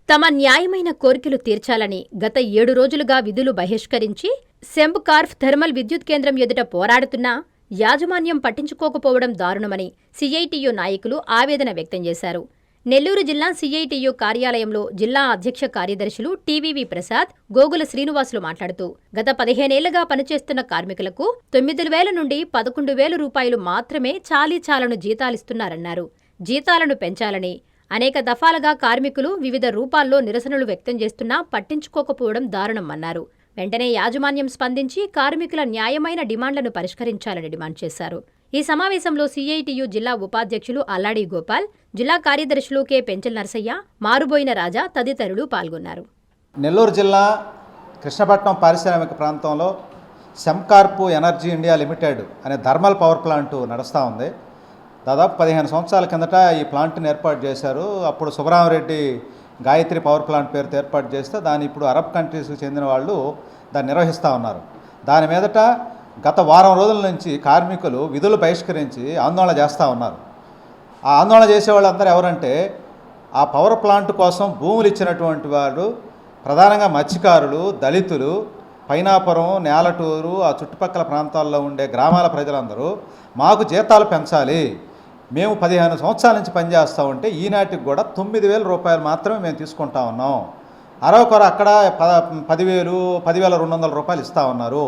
తమ న్యాయమైన కోర్కెలు తీర్చాలని గత 7 రోజులుగా విధులు బహిష్కరించి సెంబ్కార్ఫ్ థర్మల్ విద్యుత్ కేంద్రం ఎదుట పోరాడుతున్నా యాజమాన్యం పట్టించుకోకపోవడం దారుణమని సిఐటియు నాయకులు ఆవేదన వ్యక్తం చేశారు. నెల్లూరు జిల్లా సిఐటియు కార్యాలయంలో జిల్లా అధ్యక్ష కార్యదర్శులు టీవీవి ప్రసాద్, గోగుల శ్రీనివాసులు మాట్లాడుతూ గత 15 ఏళ్లుగా పనిచేస్తున్న కార్మికులకు 9,000 నుండి 11,000 రూపాయలు మాత్రమే చాలీచాలను జీతాలిస్తున్నారన్నారు. జీతాలను పెంచాలని అనేక దఫాలుగా కార్మికులు వివిధ రూపాల్లో నిరసనలు వ్యక్తం చేస్తున్నా పట్టించుకోకపోవడం దారుణమన్నారు. వెంటనే యాజమాన్యం స్పందించి కార్మికుల న్యాయమైన డిమాండ్లను పరిష్కరించాలని డిమాండ్ చేశారు. ఈ సమావేశంలో సిఐటియు జిల్లా ఉపాధ్యక్షులు అల్లాడి గోపాల్, జిల్లా కార్యదర్శులు కె పెంచల్ నరసయ్య, మారుబోయిన రాజా తదితరులు పాల్గొన్నారు. నెల్లూరు జిల్లా కృష్ణపట్నం పారిశ్రామిక ప్రాంతంలో సెంబ్కార్ప్ ఎనర్జీ ఇండియా లిమిటెడ్ అనే థర్మల్ పవర్ ప్లాంట్ నడుస్తూ ఉంది. దాదాపు 15 సంవత్సరాల కిందట ఈ ప్లాంట్ని ఏర్పాటు చేశారు. అప్పుడు సుబ్రహ్మరెడ్డి గాయత్రి పవర్ ప్లాంట్ పేరుతో ఏర్పాటు చేస్తే దాన్ని ఇప్పుడు అరబ్ కంట్రీస్కి చెందిన వాళ్ళు దాన్ని నిర్వహిస్తూ ఉన్నారు. దాని మీదట గత వారం రోజుల నుంచి కార్మికులు విధులు బహిష్కరించి ఆందోళన చేస్తూ ఉన్నారు. ఆ ఆందోళన చేసే వాళ్ళందరూ ఎవరంటే ఆ పవర్ ప్లాంట్ కోసం భూములు ఇచ్చినటువంటి వారు ప్రధానంగా మత్స్యకారులు, దళితులు, పైనాపురం, నేలటూరు ఆ చుట్టుపక్కల ప్రాంతాల్లో ఉండే గ్రామాల ప్రజలందరూ మాకు జీతాలు పెంచాలి, మేము 15 సంవత్సరాల నుంచి పనిచేస్తూ ఉంటే ఈనాటికి కూడా 9,000 రూపాయలు మాత్రమే మేము తీసుకుంటా ఉన్నాం, అరవకొర అక్కడ 10,000, 10,200 రూపాయలు ఇస్తూ ఉన్నారు,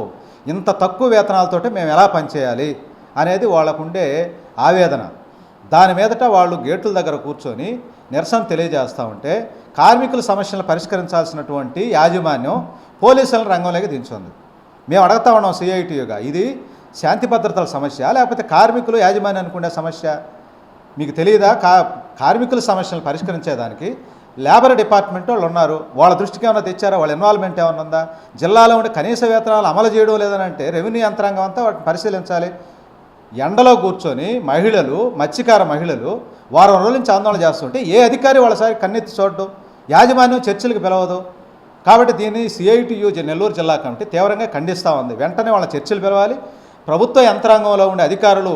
ఇంత తక్కువ వేతనాలతోటి మేము ఎలా పనిచేయాలి అనేది వాళ్ళకుండే ఆవేదన. దాని మీదట వాళ్ళు గేట్ల దగ్గర కూర్చొని నిరసన తెలియజేస్తూ ఉంటే కార్మికుల సమస్యలను పరిష్కరించాల్సినటువంటి యాజమాన్యం పోలీసులను రంగంలోకి దించుంది. మేము అడుగుతా ఉన్నాం సిఐటియుగా, ఇది శాంతి భద్రతల సమస్య లేకపోతే కార్మికులు యాజమాన్యానికి ఉండే సమస్య మీకు తెలియదా? కార్మికుల సమస్యలను పరిష్కరించేదానికి లేబర్ డిపార్ట్మెంట్ వాళ్ళు ఉన్నారు. వాళ్ళ దృష్టికి ఏమైనా తెచ్చారా? వాళ్ళ ఇన్వాల్వ్మెంట్ ఏమైనా ఉందా? జిల్లాలో ఉండే కనీస వేతనాలు అమలు చేయడం లేదని అంటే రెవెన్యూ యంత్రాంగం అంతా వాటిని పరిశీలించాలి. ఎండలో కూర్చొని మహిళలు, మత్స్యకార మహిళలు వారం రోజుల నుంచి ఆందోళన చేస్తుంటే ఏ అధికారి వాళ్ళసారి కన్నెత్తి చూడడం, యాజమాన్యం చర్చలకు పిలవదు. కాబట్టి దీన్ని సిఐటియు నెల్లూరు జిల్లా కమిటీ తీవ్రంగా ఖండిస్తూ ఉంది. వెంటనే వాళ్ళ చర్చలు పిలవాలి, ప్రభుత్వ యంత్రాంగంలో ఉండే అధికారులు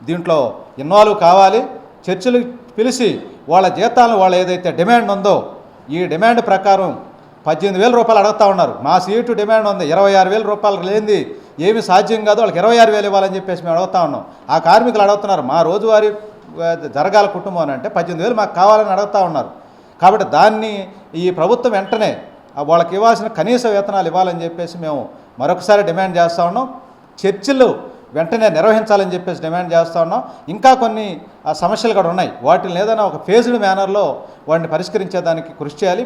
దీంట్లో ఇన్వాల్వ్ కావాలి, చర్చలు పిలిచి వాళ్ళ జీతాలను వాళ్ళ ఏదైతే డిమాండ్ ఉందో ఈ డిమాండ్ ప్రకారం 18,000 రూపాయలు అడుగుతూ ఉన్నారు. మా సిఐటి డిమాండ్ ఉంది 26,000 రూపాయలు లేనిది ఏమి సాధ్యం కాదు, వాళ్ళకి 26,000 ఇవ్వాలని చెప్పేసి మేము అడుగుతా ఉన్నాం. ఆ కార్మికులు అడుగుతున్నారు మా రోజువారీ జరగాల కుటుంబం అంటే 18,000 మాకు కావాలని అడుగుతూ ఉన్నారు. కాబట్టి దాన్ని ఈ ప్రభుత్వం వెంటనే వాళ్ళకి ఇవ్వాల్సిన కనీస వేతనాలు ఇవ్వాలని చెప్పేసి మేము మరొకసారి డిమాండ్ చేస్తూ ఉన్నాం. చర్చలు వెంటనే నిర్వహించాలని చెప్పేసి డిమాండ్ చేస్తూ ఉన్నాం. ఇంకా కొన్ని సమస్యలు కూడా ఉన్నాయి, వాటిని ఏదైనా ఒక ఫేజ్డ్ మేనర్లో వాటిని పరిష్కరించేదానికి కృషి చేయాలి.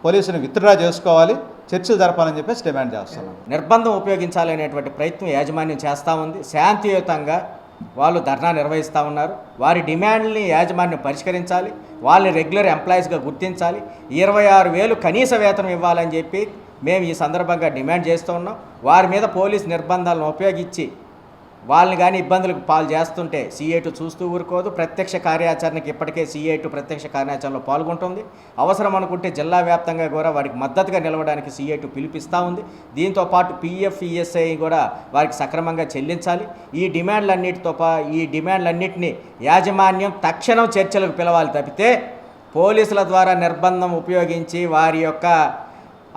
పోలీసుని విత్డ్రా చేసుకోవాలి, చర్చలు జరపాలని చెప్పేసి డిమాండ్ చేస్తున్నాం. నిర్బంధం ఉపయోగించాలనేటువంటి ప్రయత్నం యాజమాన్యం చేస్తూ ఉంది. శాంతియుతంగా వాళ్ళు ధర్నా నిర్వహిస్తూ ఉన్నారు. వారి డిమాండ్ని యాజమాన్యం పరిష్కరించాలి, వాళ్ళని రెగ్యులర్ ఎంప్లాయీస్గా గుర్తించాలి, 26,000 కనీస వేతనం ఇవ్వాలని చెప్పి మేము ఈ సందర్భంగా డిమాండ్ చేస్తూ ఉన్నాం. వారి మీద పోలీస్ నిర్బంధాలను ఉపయోగించి వాళ్ళని కానీ ఇబ్బందులకు పాలు చేస్తుంటే సిఐటి చూస్తూ ఊరుకోదు. ప్రత్యక్ష కార్యాచరణకి ఇప్పటికే సిఐటి ప్రత్యక్ష కార్యాచరణలో పాల్గొంటుంది. అవసరం అనుకుంటే జిల్లా వ్యాప్తంగా కూడా వారికి మద్దతుగా నిలవడానికి సిఐటి పిలిపిస్తూ ఉంది. దీంతోపాటు పిఎఫ్, ఈఎస్ఐ కూడా వారికి సక్రమంగా చెల్లించాలి. ఈ డిమాండ్లన్నింటినీ యాజమాన్యం తక్షణం చర్చలకు పిలవాలి తప్పితే పోలీసుల ద్వారా నిర్బంధం ఉపయోగించి వారి యొక్క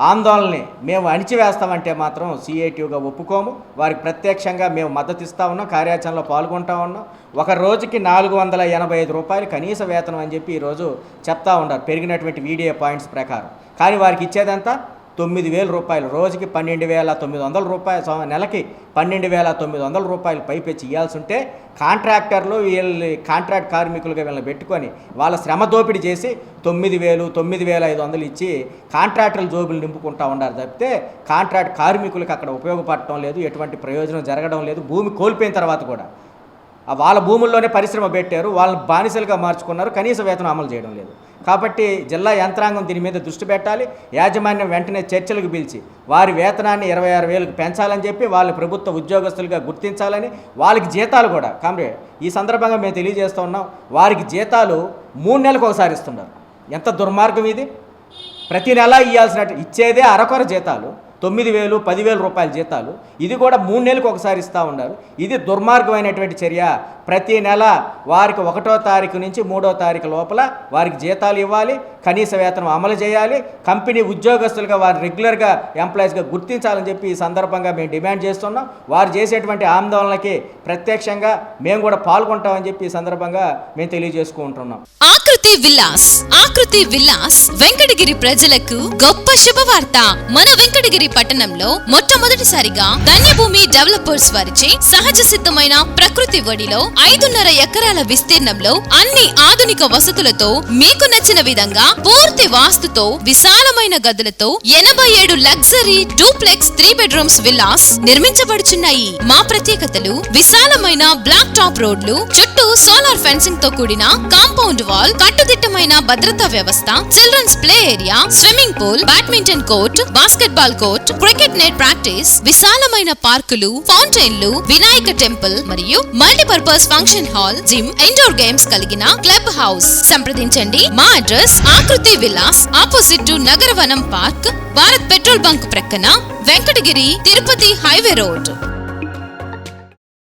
ఆందోళనని మేము అణిచివేస్తామంటే మాత్రం సిఐటియుగా ఒప్పుకోము. వారికి ప్రత్యక్షంగా మేము మద్దతు ఇస్తూ ఉన్నాం, కార్యాచరణలో పాల్గొంటూ ఉన్నాం. ఒక రోజుకి 485 రూపాయలు కనీస వేతనం అని చెప్పి ఈరోజు చెప్తా ఉన్నారు పెరిగినటువంటి వీడియో పాయింట్స్ ప్రకారం. కానీ వారికి ఇచ్చేదంతా 9,000 రూపాయలు, రోజుకి 12,900 రూపాయలు, నెలకి 12,900 రూపాయలు పైపెచ్చి ఇవ్వాల్సి ఉంటే కాంట్రాక్టర్లు వీళ్ళని కాంట్రాక్ట్ కార్మికులుగా వీళ్ళని పెట్టుకొని వాళ్ళ శ్రమ దోపిడీ చేసి 9,000, 9,500 ఇచ్చి కాంట్రాక్టర్ల జోబులు నింపుకుంటూ ఉన్నారు తప్పితే కాంట్రాక్ట్ కార్మికులకు అక్కడ ఉపయోగపడటం లేదు, ఎటువంటి ప్రయోజనం జరగడం లేదు. భూమి కోల్పోయిన తర్వాత కూడా వాళ్ళ భూముల్లోనే పరిశ్రమ పెట్టారు, వాళ్ళని బానిసలుగా మార్చుకున్నారు, కనీస వేతనం అమలు చేయడం లేదు. కాబట్టి జిల్లా యంత్రాంగం దీని మీద దృష్టి పెట్టాలి. యాజమాన్యం వెంటనే చర్చలకు పిలిచి వారి వేతనాన్ని 26,000కు పెంచాలని చెప్పి వాళ్ళ ప్రభుత్వ ఉద్యోగస్తులుగా గుర్తించాలని, వాళ్ళకి జీతాలు కూడా ఈ సందర్భంగా మేము తెలియజేస్తూ ఉన్నాం. వారికి జీతాలు 3 నెలలకు ఒకసారి ఇస్తున్నారు. ఎంత దుర్మార్గం ఇది! ప్రతి నెల ఇచ్చేదే అరకొర జీతాలు, 9,000, 10,000 రూపాయల జీతాలు. ఇది కూడా 3 నెలలకు ఒకసారి ఇస్తూ ఉన్నారు. ఇది దుర్మార్గమైనటువంటి చర్య. ప్రతి నెల వారికి 1వ తారీఖు నుంచి 3వ తారీఖు లోపల వారికి జీతాలు ఇవ్వాలి, కనీస వేతనం అమలు చేయాలి, కంపెనీ ఉద్యోగస్తులుగా వారు రెగ్యులర్గా ఎంప్లాయీస్గా గుర్తించాలని చెప్పి ఈ సందర్భంగా మేము డిమాండ్ చేస్తున్నాం. వారు చేసేటువంటి ఆందోళనకి ప్రత్యక్షంగా మేము కూడా పాల్గొంటామని చెప్పి ఈ సందర్భంగా మేము తెలియజేసుకుంటున్నాం. ఆకృతి విల్లాస్ వెంకటగిరి ప్రజలకు గొప్ప శుభవార్త. మన వెంకటగిరి పట్టణంలో మొట్టమొదటిసారిగా ధన్యభూమి డెవలపర్స్ వారిచే సహజ సిద్ధమైన ప్రకృతి ఒడిలో 5.5 ఎకరాల విస్తీర్ణంలో అన్ని ఆధునిక వసతులతో మీకు నచ్చిన విధంగా పూర్తి వాస్తుతో విశాలమైన గదులతో 87 లగ్జరీ డూప్లెక్స్ 3 బెడ్రూమ్స్ విల్లాస్ నిర్మించబడుచున్నాయి. మా ప్రత్యేకతలు విశాలమైన బ్లాక్ టాప్ రోడ్లు, చుట్టూ సోలార్ ఫెన్సింగ్ తో కూడిన కాంపౌండ్ వాల్, కట్టుదిట్టమైన భద్రతా వ్యవస్థ, children's play area, swimming pool, badminton court, basketball court, cricket net practice, విశాలమైన పార్కులు, ఫౌంటైన్లు, వినాయక టెంపుల్ మరియు multipurpose function hall, gym, indoor games కలిగిన క్లబ్ హౌస్. సంప్రదించండి. మా address Akruti Vilas, opposite to Nagaravanam park, Bharat petrol bunk ప్రక్కన, వెంకటగిరి తిరుపతి హైవే రోడ్.